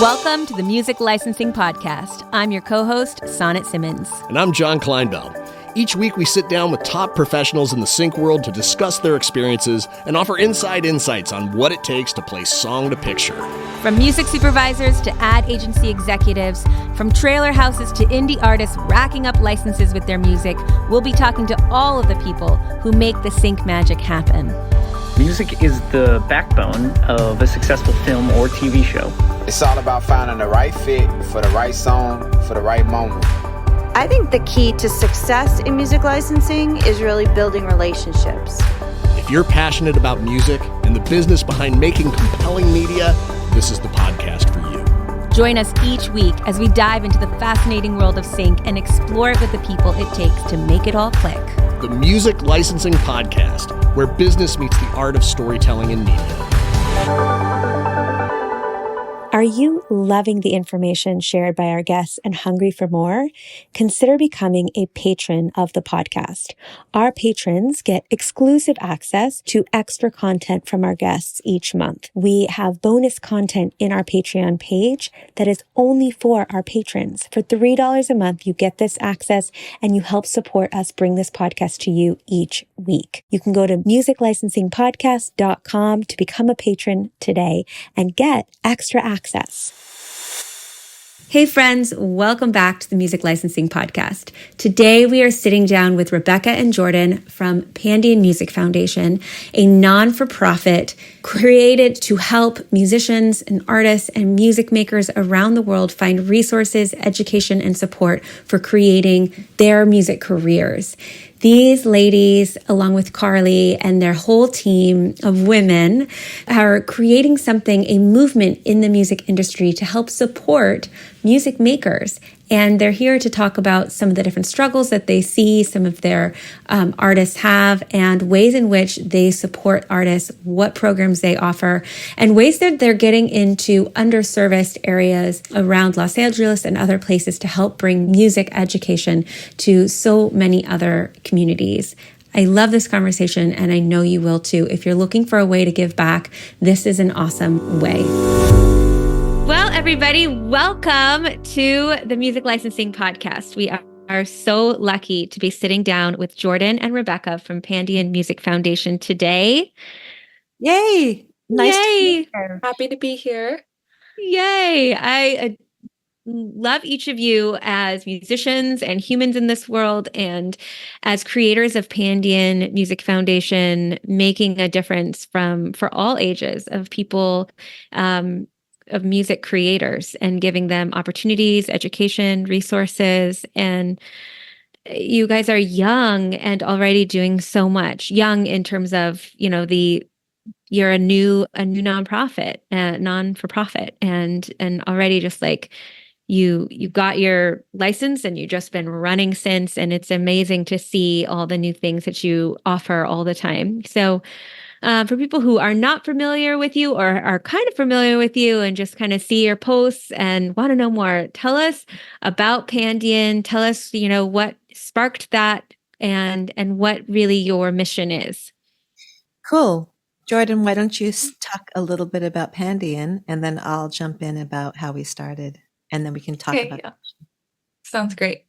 Welcome to the Music Licensing Podcast. I'm your co-host, Sonnet Simmons. And I'm John Kleinbell. Each week we sit down with top professionals in the sync world to discuss their experiences and offer inside insights on what it takes to place song to picture. From music supervisors to ad agency executives, from trailer houses to indie artists racking up licenses with their music, we'll be talking to all of the people who make the sync magic happen. Music is the backbone of a successful film or TV show. It's all about finding the right fit for the right song for the right moment. I think the key to success in music licensing is really building relationships. If you're passionate about music and the business behind making compelling media, this is the podcast for you. Join us each week as we dive into the fascinating world of sync and explore it with the people it takes to make it all click. The Music Licensing Podcast, where business meets the art of storytelling in media. Are you loving the information shared by our guests and hungry for more? Consider becoming a patron of the podcast. Our patrons get exclusive access to extra content from our guests each month. We have bonus content in our Patreon page that is only for our patrons. For $3 a month, you get this access and you help support us bring this podcast to you each week. You can go to musiclicensingpodcast.com to become a patron today and get extra access. Hey friends, welcome back to the Music Licensing Podcast. Today we are sitting down with Rebecca and Jordan from Pandion Music Foundation, a non-for-profit created to help musicians and artists and music makers around the world find resources, education, and support for creating their music careers. These ladies, along with Carly and their whole team of women, are creating something, a movement in the music industry to help support music makers. And they're here to talk about some of the different struggles that they see some of their artists have and ways in which they support artists, what programs they offer, and ways that they're getting into underserviced areas around Los Angeles and other places to help bring music education to so many other communities. I love this conversation, and I know you will too. If you're looking for a way to give back, this is an awesome way. Well, everybody, welcome to the Music Licensing Podcast. We are so lucky to be sitting down with Jordan and Rebecca from Pandion Music Foundation today. Yay! Nice Yay. to be here. Happy to be here. Yay! I love each of you as musicians and humans in this world, and as creators of Pandion Music Foundation, making a difference for all ages of people, of music creators, and giving them opportunities, education, resources. And you guys are young and already doing so much. Young in terms of, you're a new nonprofit, non-for-profit, and already just like you got your license and you've just been running since, and it's amazing to see all the new things that you offer all the time. So for people who are not familiar with you or are kind of familiar with you and just kind of see your posts and want to know more, tell us about Pandion. Tell us, what sparked that and what really your mission is. Cool. Jordan, why don't you talk a little bit about Pandion, and then I'll jump in about how we started, and then we can talk about yeah. Sounds great.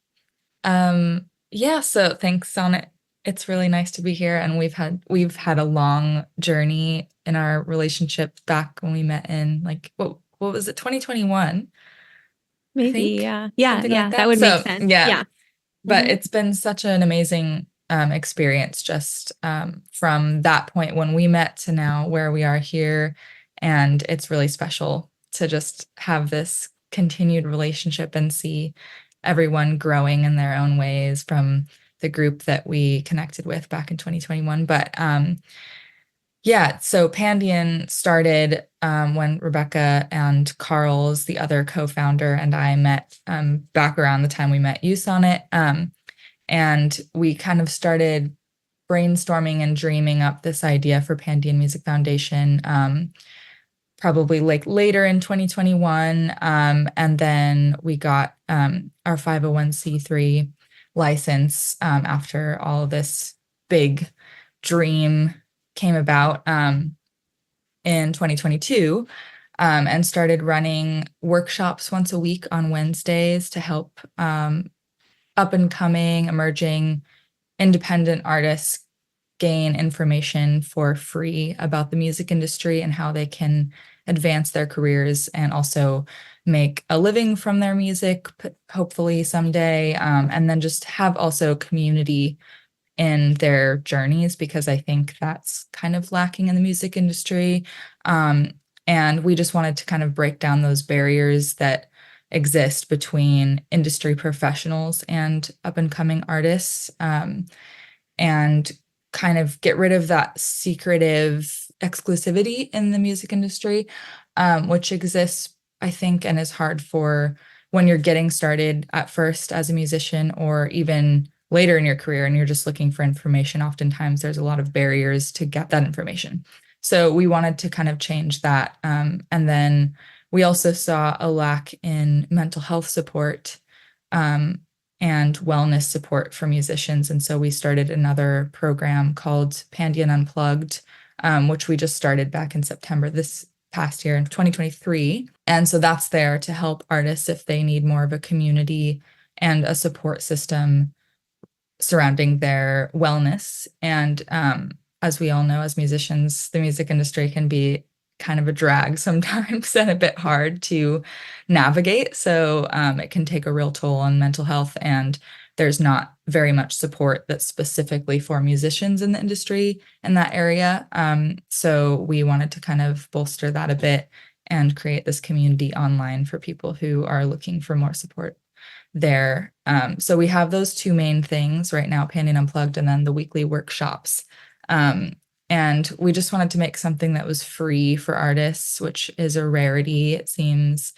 So thanks, Sonnet. It's really nice to be here, and we've had a long journey in our relationship back when we met in what was it, 2021? Maybe, yeah, that would make sense. Yeah. But it's been such an amazing experience just from that point when we met to now where we are here, and it's really special to just have this continued relationship and see everyone growing in their own ways from the group that we connected with back in 2021. But so Pandion started when Rebecca and Carl's, the other co-founder, and I met back around the time we met you, Sonnet. And we kind of started brainstorming and dreaming up this idea for Pandion Music Foundation probably later in 2021. And then we got our 501c3 license after all this big dream came about in 2022. and started running workshops once a week on Wednesdays to help up and coming, emerging independent artists gain information for free about the music industry and how they can advance their careers and also make a living from their music, hopefully someday, and then just have also community in their journeys, because I think that's kind of lacking in the music industry. And we just wanted to kind of break down those barriers that exist between industry professionals and up and coming artists, and kind of get rid of that secretive exclusivity in the music industry, which exists, I think, and is hard for when you're getting started at first as a musician, or even later in your career and you're just looking for information. Oftentimes there's a lot of barriers to get that information. So we wanted to kind of change that. And then we also saw a lack in mental health support and wellness support for musicians. And so we started another program called Pandion Unplugged, which we just started back in September this past year in 2023. And so that's there to help artists if they need more of a community and a support system surrounding their wellness. And as we all know, as musicians, the music industry can be kind of a drag sometimes and a bit hard to navigate. So it can take a real toll on mental health, and there's not very much support that's specifically for musicians in the industry in that area. So we wanted to kind of bolster that a bit and create this community online for people who are looking for more support there. So we have those two main things right now, Pandion Unplugged and then the weekly workshops. And we just wanted to make something that was free for artists, which is a rarity, it seems.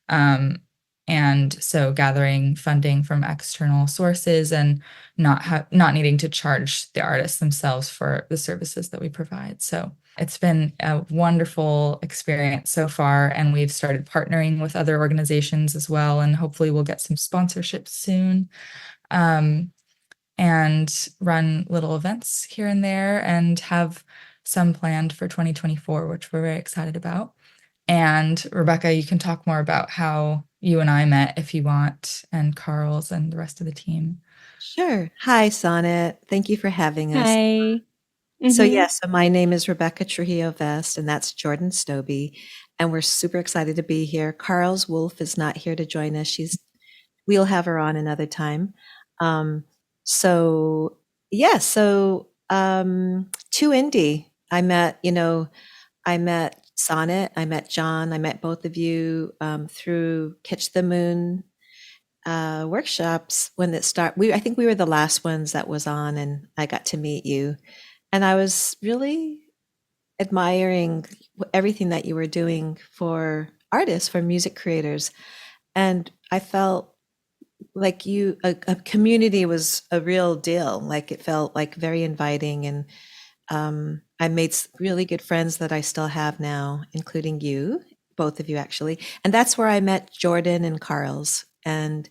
And so gathering funding from external sources and not needing to charge the artists themselves for the services that we provide. So it's been a wonderful experience so far, and we've started partnering with other organizations as well, and hopefully we'll get some sponsorships soon, and run little events here and there, and have some planned for 2024, which we're very excited about. And Rebecca, you can talk more about how you and I met if you want, and Carl's and the rest of the team. Sure. Hi, Sonnet. Thank you for having us. Hi. So yes, so my name is Rebecca Trujillo Vest, and that's Jordan Stobie, and we're super excited to be here. Carl's Wolf is not here to join us. We'll have her on another time. So to Indy, I met Sonnet, I met John, I met both of you through Catch the Moon workshops when it started. I think we were the last ones that was on, and I got to meet you. And I was really admiring everything that you were doing for artists, for music creators. And I felt like a community was a real deal. Like it felt like very inviting. And I made really good friends that I still have now, including you, both of you actually. And that's where I met Jordan and Carl's. And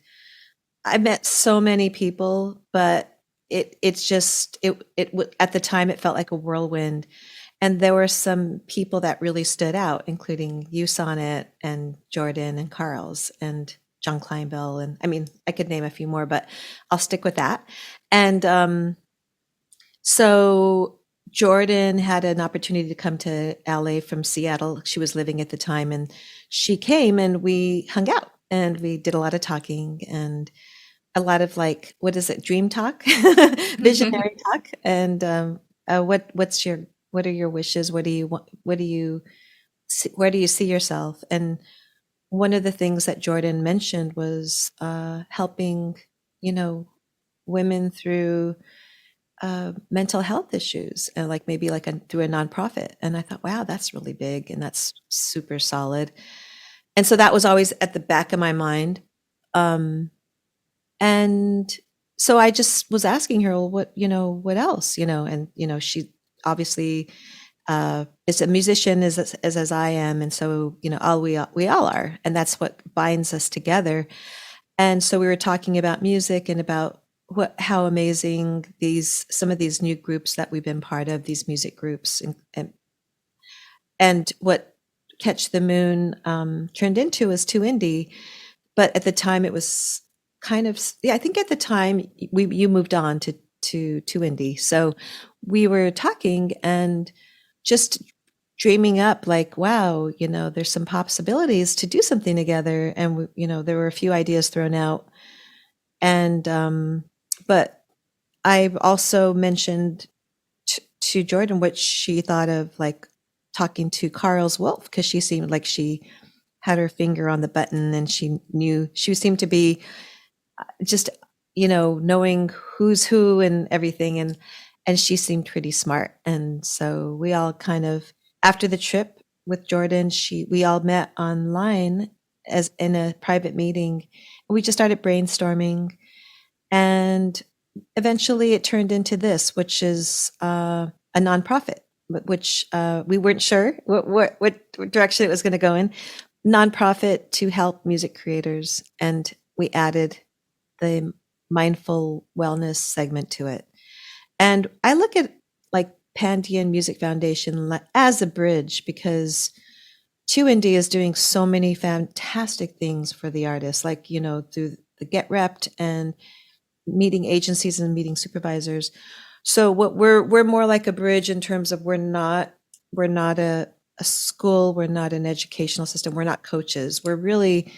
I met so many people, but it at the time it felt like a whirlwind, and there were some people that really stood out, including you, Sonnet, and Jordan and Carl's and John Kleinbell, and I mean I could name a few more, but I'll stick with that. And so Jordan had an opportunity to come to LA from Seattle. She was living at the time, and she came and we hung out and we did a lot of talking and a lot of what is it? Dream talk, visionary talk. And what are your wishes? What do you want? Where do you see yourself? And one of the things that Jordan mentioned was helping, women through mental health issues, and maybe through a nonprofit. And I thought, wow, that's really big and that's super solid. And so that was always at the back of my mind. And so I just was asking her, well, what else, and, she obviously is a musician as I am. And so, we all are, and that's what binds us together. And so we were talking about music and about how amazing some of these new groups that we've been part of, these music groups, and what Catch the Moon turned into was Too Indie. But at the time it was kind of, I think at the time you moved on to Too Indie. So we were talking and just dreaming up like, wow, there's some possibilities to do something together. And, there were a few ideas thrown out. And, but I've also mentioned to Jordan what she thought of like talking to Carl's Wolf, because she seemed like she had her finger on the button and she seemed to be just, knowing who's who and everything. And she seemed pretty smart. And so we all kind of, after the trip with Jordan, we all met online as in a private meeting. We just started brainstorming, and eventually it turned into this, which is a nonprofit, which we weren't sure what direction it was going to go in. Nonprofit to help music creators, and we added the mindful wellness segment to it. And I look at like Pandion Music Foundation as a bridge, because Too Indie is doing so many fantastic things for the artists, like, through the Get Repped and meeting agencies and meeting supervisors. So what we're more like a bridge in terms of we're not a school, we're not an educational system, we're not coaches. We're really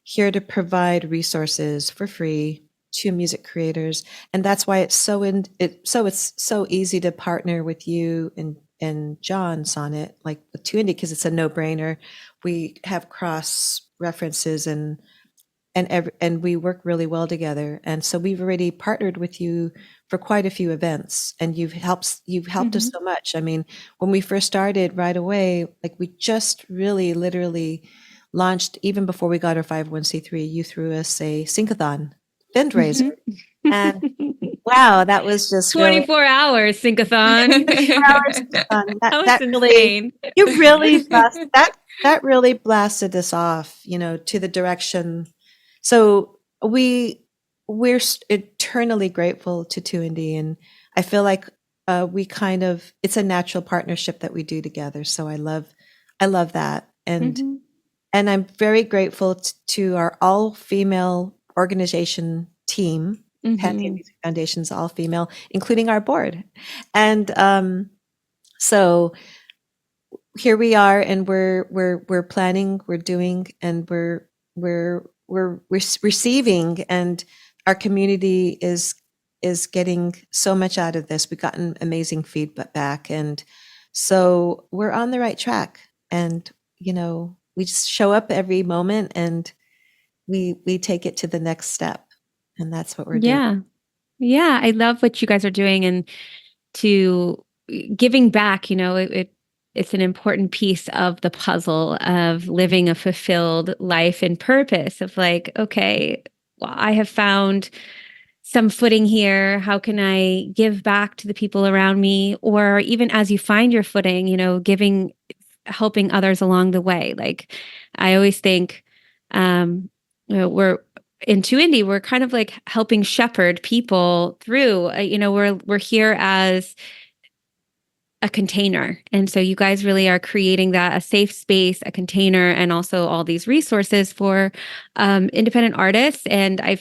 here to provide resources for free to music creators, and that's why it's so easy to partner with you and John Sonnet, like with Too Indie, because it's a no-brainer. We have cross references and we work really well together. And so we've already partnered with you for quite a few events, and you've helped us so much. I mean, when we first started right away, like we just really literally launched, even before we got our 501c3, you threw us a syncathon fundraiser. And wow, that was just 24 hours syncathon. 24 hours syncathon. That was insane. You really that really blasted us off, to the direction. So we're eternally grateful to Too Indie, and I feel like it's a natural partnership that we do together. So I love that, and I'm very grateful to our all-female organization team. Pandion Music Foundation's all female, including our board, and so here we are, and we're planning, we're doing, and we're receiving, and our community is getting so much out of this. We've gotten amazing feedback, and so we're on the right track. And we just show up every moment, and we take it to the next step, and that's what we're doing. Yeah, I love what you guys are doing, and to giving back. It's an important piece of the puzzle of living a fulfilled life and purpose of like, okay, well, I have found some footing here. How can I give back to the people around me? Or even as you find your footing, helping others along the way. Like I always think, we're in Too Indie, we're kind of like helping shepherd people through, we're here as a container. And so you guys really are creating that, a safe space, a container, and also all these resources for independent artists. And I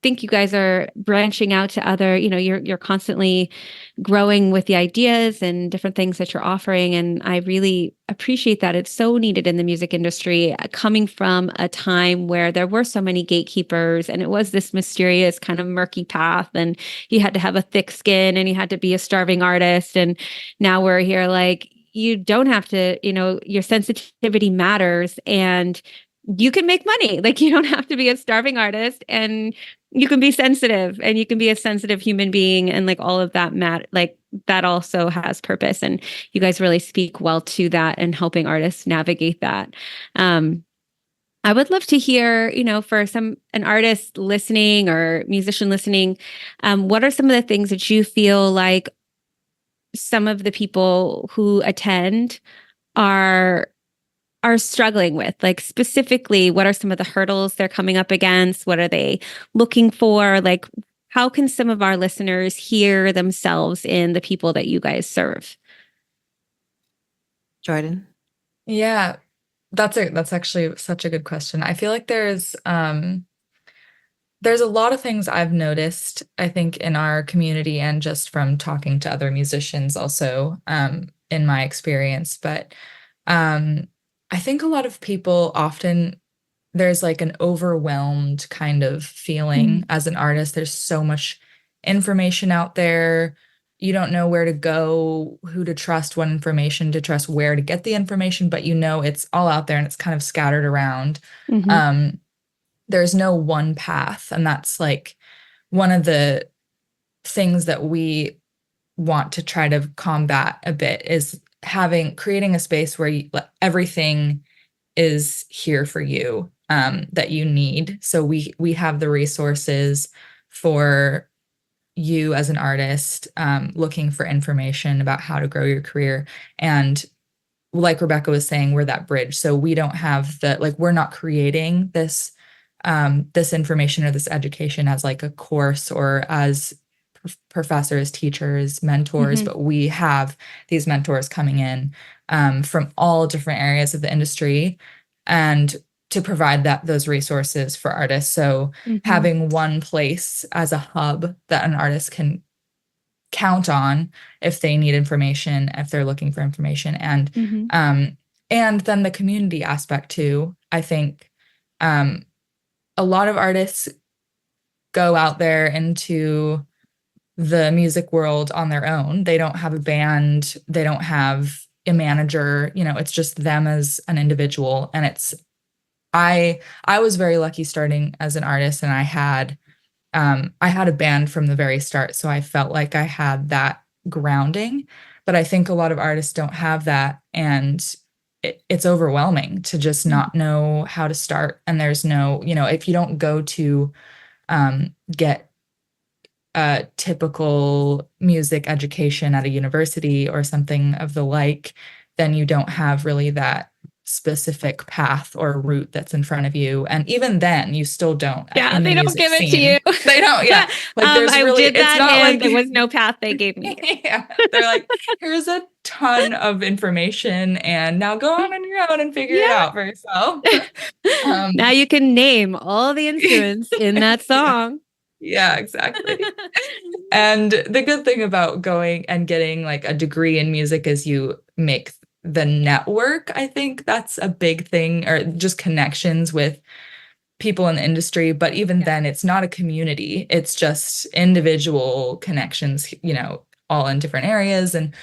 think you guys are branching out to other, you're constantly growing with the ideas and different things that you're offering. And I really appreciate that. It's so needed in the music industry, coming from a time where there were so many gatekeepers, and it was this mysterious kind of murky path, and you had to have a thick skin, and you had to be a starving artist. And now we're here like, you don't have to, your sensitivity matters, and you can make money. Like you don't have to be a starving artist, and you can be sensitive, and you can be a sensitive human being, and like all of that like that also has purpose. And you guys really speak well to that and helping artists navigate that. I would love to hear, for an artist listening or musician listening, what are some of the things that you feel like some of the people who attend are struggling with? Like specifically, what are some of the hurdles they're coming up against? What are they looking for? Like, how can some of our listeners hear themselves in the people that you guys serve? Jordan? Yeah. That's actually such a good question. I feel like there's a lot of things I've noticed, I think, in our community and just from talking to other musicians also, in my experience. But um, I think a lot of people often there's like an overwhelmed kind of feeling as an artist. There's so much information out there. You don't know where to go, who to trust, what information to trust, where to get the information, but it's all out there and it's kind of scattered around. Um, there's no one path. And that's like one of the things that we want to try to combat a bit is creating a space where everything is here for you that you need. So we have the resources for you as an artist looking for information about how to grow your career. And like Rebecca was saying, we're that bridge. So we don't have we're not creating this this information or this education as like a course or as professors, teachers, mentors, but we have these mentors coming in from all different areas of the industry and to provide those resources for artists. So having one place as a hub that an artist can count on if they need information, if they're looking for information, and then the community aspect too. I think a lot of artists go out there into the music world on their own. They don't have a band, they don't have a manager, it's just them as an individual. And I was very lucky starting as an artist, and I had a band from the very start. So I felt like I had that grounding, but I think a lot of artists don't have that. And it's overwhelming to just not know how to start. And there's no, if you don't go to get a typical music education at a university or something of the like, then you don't have really that specific path or route that's in front of you. And even then you still don't. Yeah, they don't give it to you. They don't. Yeah. Like there's I really, did that, it's not and like there was no path they gave me. Yeah. They're like, here's a ton of information and now go on your own and figure it out for yourself. Now you can name all the instruments in that song. Yeah, exactly. And the good thing about going and getting like a degree in music is you make the network. I think that's a big thing, or just connections with people in the industry. But even then, it's not a community. It's just individual connections, all in different areas. And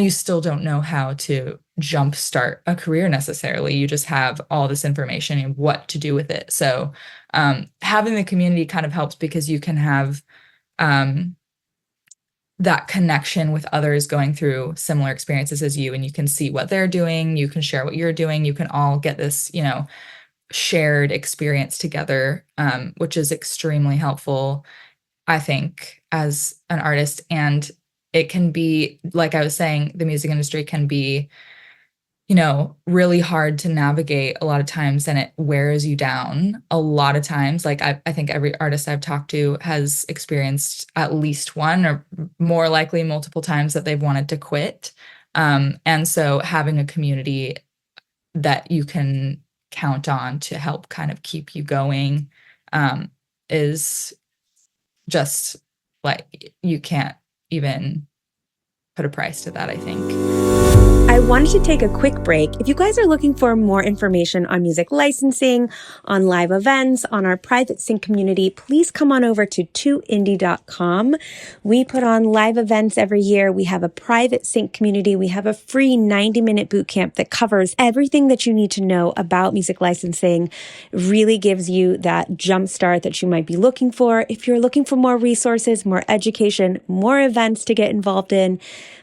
you still don't know how to jumpstart a career necessarily. You just have all this information and what to do with it. So having the community kind of helps because you can have that connection with others going through similar experiences as you, and you can see what they're doing. You can share what you're doing. You can all get this, shared experience together, which is extremely helpful, I think, as an artist. And it can be, like I was saying, the music industry can be, really hard to navigate a lot of times, and it wears you down a lot of times. Like I think every artist I've talked to has experienced at least one or more likely multiple times that they've wanted to quit. And so having a community that you can count on to help kind of keep you going is just like, you can't even put a price to that, I think. I wanted to take a quick break. If you guys are looking for more information on music licensing, on live events, on our private sync community, please come on over to 2indie.com. We put on live events every year. We have a private sync community. We have a free 90-minute boot camp that covers everything that you need to know about music licensing. It really gives you that jump start that you might be looking for. If you're looking for more resources, more education, more events to get involved in,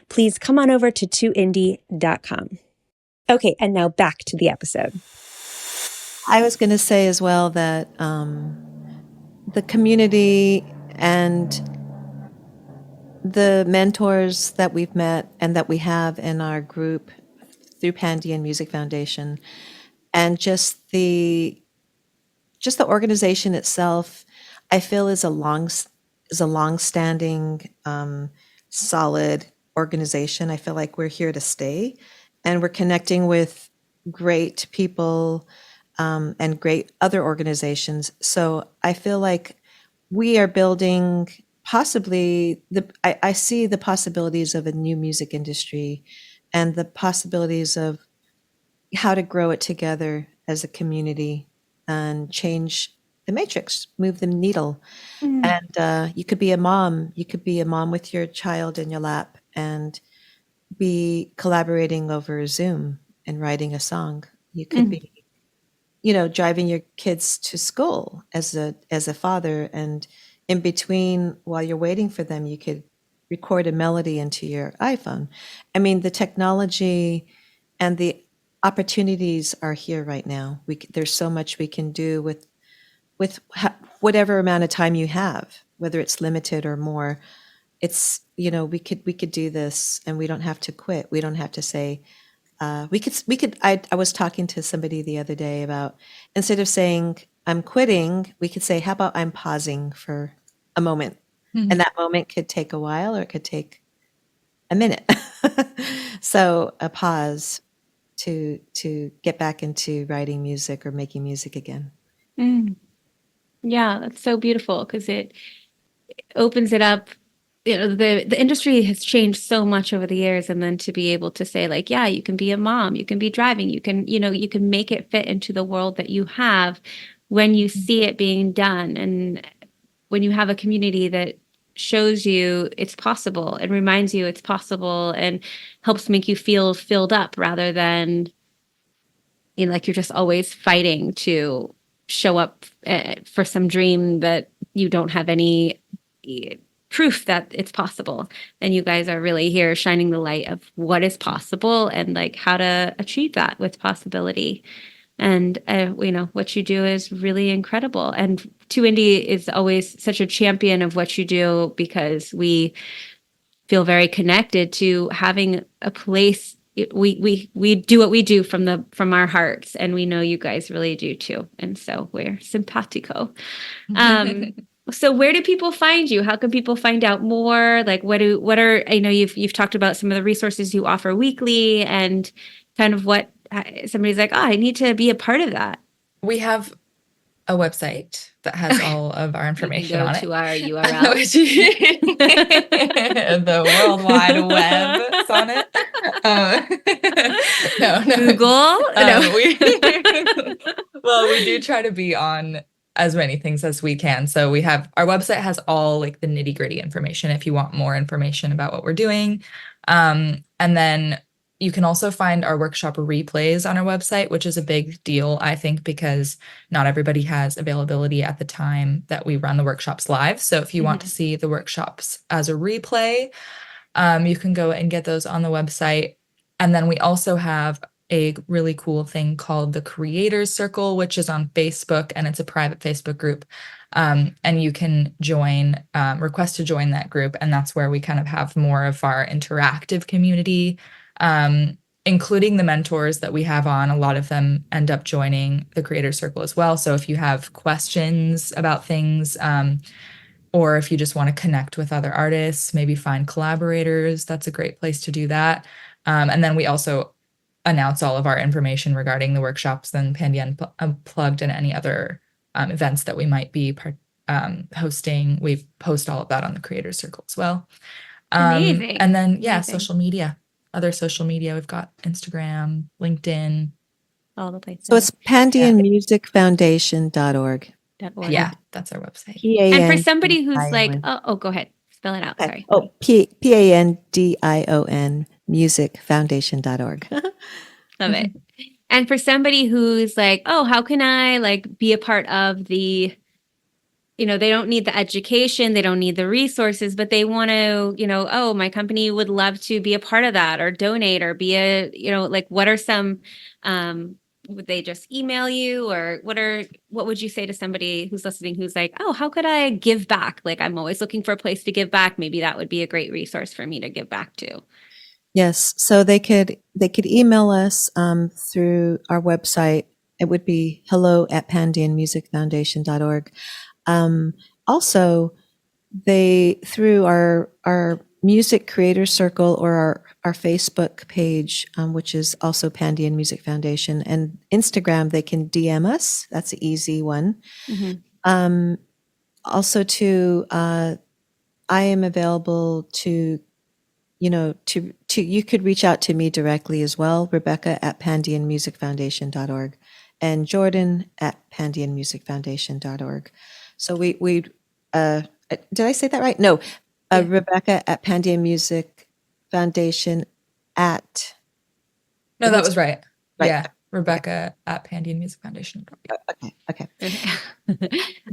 please come on over to 2indie.com. Okay, and now back to the episode. I was going to say as well that the community and the mentors that we've met and that we have in our group through Pandion Music Foundation, and just the organization itself, I feel is a long-standing, solid organization. I feel like we're here to stay, and we're connecting with great people and great other organizations. So I feel like we are building possibly I see the possibilities of a new music industry and the possibilities of how to grow it together as a community and change the matrix, move the needle. And you could be a mom. You could be a mom with your child in your lap and be collaborating over Zoom and writing a song. You could be, driving your kids to school as a father, and in between, while you're waiting for them, you could record a melody into your iPhone. I mean, the technology and the opportunities are here right now. There's so much we can do with whatever amount of time you have, whether it's limited or more. It's we could do this, and we don't have to quit. We don't have to say we could. I was talking to somebody the other day about, instead of saying I'm quitting, we could say, how about I'm pausing for a moment, and that moment could take a while or it could take a minute. So a pause to get back into writing music or making music again. Yeah, that's so beautiful because it opens it up. The industry has changed so much over the years, and then to be able to say like, yeah, you can be a mom, you can be driving, you can make it fit into the world that you have when you see it being done, and when you have a community that shows you it's possible and reminds you it's possible and helps make you feel filled up rather than like you're just always fighting to show up for some dream that you don't have any proof that it's possible. And you guys are really here shining the light of what is possible and like how to achieve that with possibility. And what you do is really incredible. And 2Indie is always such a champion of what you do because we feel very connected to having a place. We do what we do from our hearts, and we know you guys really do too. And so we're simpatico. So where do people find you? How can people find out more? Like I know you've talked about some of the resources you offer weekly and kind of what somebody's like, oh, I need to be a part of that. We have a website that has all of our information on it. To our URL. The World Wide Web is on it. No. Google? No. Well, we do try to be on as many things as we can. So our website has all like the nitty-gritty information if you want more information about what we're doing. And then you can also find our workshop replays on our website, which is a big deal, I think, because not everybody has availability at the time that we run the workshops live. So if you want to see the workshops as a replay, you can go and get those on the website. And then we also have a really cool thing called the Creators Circle, which is on Facebook, and it's a private Facebook group. And you can request to join that group. And that's where we kind of have more of our interactive community, including the mentors that we have on. A lot of them end up joining the Creator Circle as well. So if you have questions about things, or if you just want to connect with other artists, maybe find collaborators, that's a great place to do that. And then we also announce all of our information regarding the workshops and Pandion Unplugged and any other events that we might be hosting. We post all of that on the Creator Circle as well. Amazing. And then, social media. Other social media, we've got Instagram, LinkedIn. All the places. So it's PandionMusicFoundation.org. Yeah, that's our website. And for somebody who's like, go ahead. Spell it out. Sorry. Oh, Pandion musicfoundation.org. Love it. And for somebody who's like, oh, how can I like be a part of the, they don't need the education, they don't need the resources, but they want to, oh, my company would love to be a part of that or donate or be like, what are some, would they just email you, or what would you say to somebody who's listening who's like, oh, how could I give back? Like, I'm always looking for a place to give back. Maybe that would be a great resource for me to give back to. Yes. So they could email us through our website. It would be hello@pandionmusicfoundation.org. Also, through our Music Creator Circle or our Facebook page, which is also Pandion Music Foundation, and Instagram, they can DM us. That's an easy one. Also I am available to you could reach out to me directly as well, Rebecca at pandionmusicfoundation.org and Jordan at pandionmusicfoundation.org. So we did I say that right? No, Rebecca at Pandion Music Foundation at. No, that was right. Right. Yeah. Rebecca at Pandion Music Foundation. Okay.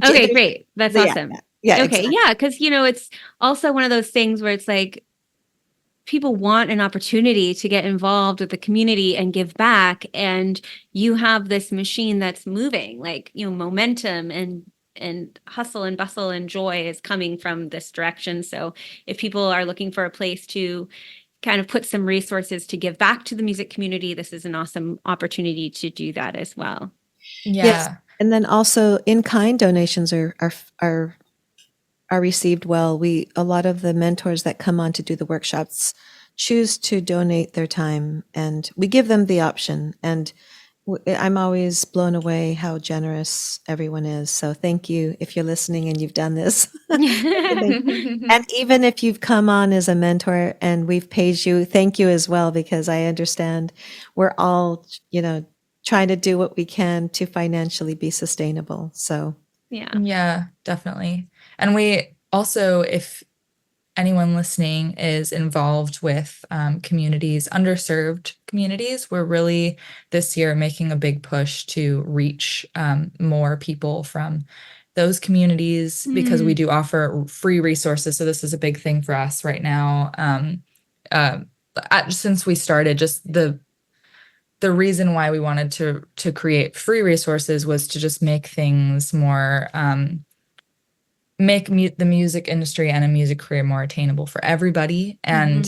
Okay, great. That's awesome. Yeah. Okay. Exactly. Yeah. Cause it's also one of those things where it's like people want an opportunity to get involved with the community and give back. And you have this machine that's moving, like, momentum and hustle and bustle and joy is coming from this direction. So if people are looking for a place to kind of put some resources to give back to the music community, this is an awesome opportunity to do that as well. Yeah. Yes. And then also in-kind donations are received well. A lot of the mentors that come on to do the workshops choose to donate their time, and we give them the option. And I'm always blown away how generous everyone is. So thank you if you're listening and you've done this. And even if you've come on as a mentor and we've paid you, thank you as well, because I understand we're all, trying to do what we can to financially be sustainable. So yeah, definitely. And we also, if anyone listening is involved with communities, underserved communities, we're really this year making a big push to reach more people from those communities because we do offer free resources. So this is a big thing for us right now. Since we started, just the reason why we wanted to create free resources was to just make things more the music industry and a music career more attainable for everybody. And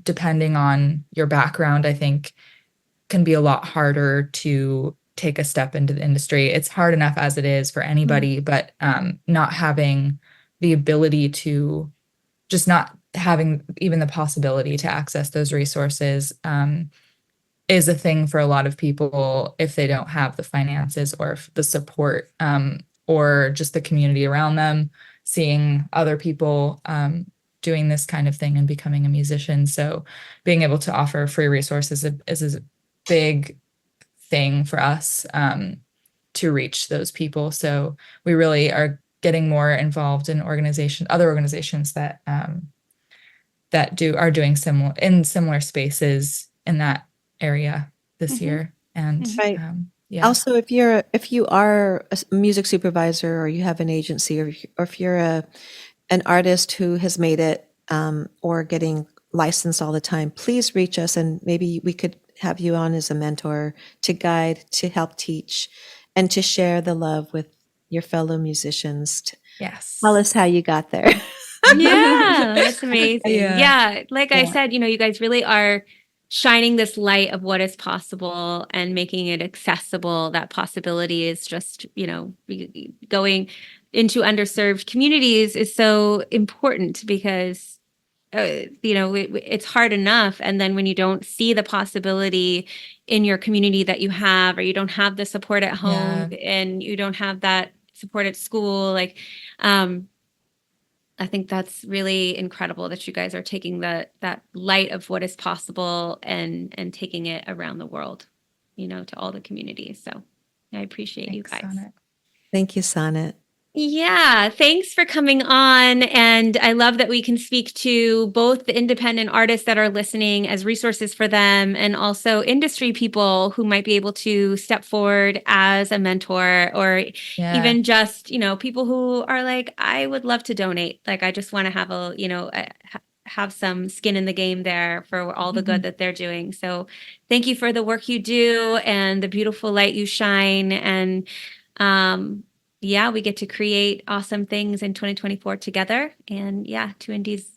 depending on your background, I think can be a lot harder to take a step into the industry. It's hard enough as it is for anybody, but not having the ability to, just not having even the possibility to access those resources is a thing for a lot of people if they don't have the finances or the support or just the community around them, seeing other people doing this kind of thing and becoming a musician. So being able to offer free resources is a big thing for us to reach those people. So we really are getting more involved in other organizations that are doing similar spaces in that area this year. And right. Also, if you are a music supervisor or you have an agency, or if you're an artist who has made it or getting licensed all the time, please reach us and maybe we could have you on as a mentor to guide, to help teach, and to share the love with your fellow musicians. Yes. Tell us how you got there. Yeah, that's amazing. Yeah. Like I said, you guys really are shining this light of what is possible and making it accessible. That possibility is just, going into underserved communities is so important because, it's hard enough. And then when you don't see the possibility in your community that you have, or you don't have the support at home and you don't have that support at school, I think that's really incredible that you guys are taking that light of what is possible and taking it around the world, to all the communities. So I appreciate you guys. Sonnet. Thank you, Sonnet. Yeah, thanks for coming on. And I love that we can speak to both the independent artists that are listening as resources for them, and also industry people who might be able to step forward as a mentor, or even just, people who are like, I would love to donate. Like, I just want to have have some skin in the game there for all the good that they're doing. So thank you for the work you do and the beautiful light you shine. And, we get to create awesome things in 2024 together. And 2Indie's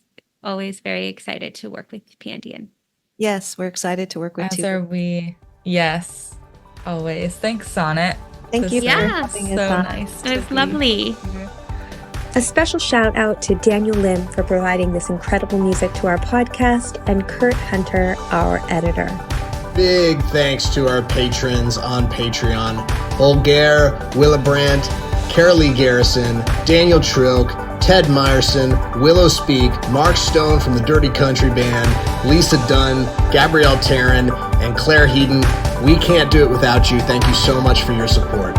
always very excited to work with Pandion. Yes, we're excited to work with you. As are we. Yes, always. Thanks, Sonnet. Thank you for having us so on. nice. It was lovely. A special shout out to Daniel Lim for providing this incredible music to our podcast, and Kurt Hunter, our editor. Big thanks to our patrons on Patreon: Olgair, Willibrandt, Carolee Garrison, Daniel Trilk, Ted Meyerson, Willow Speak, Mark Stone from the Dirty Country Band, Lisa Dunn, Gabrielle Tarrin, and Claire Heaton. We can't do it without you. Thank you so much for your support.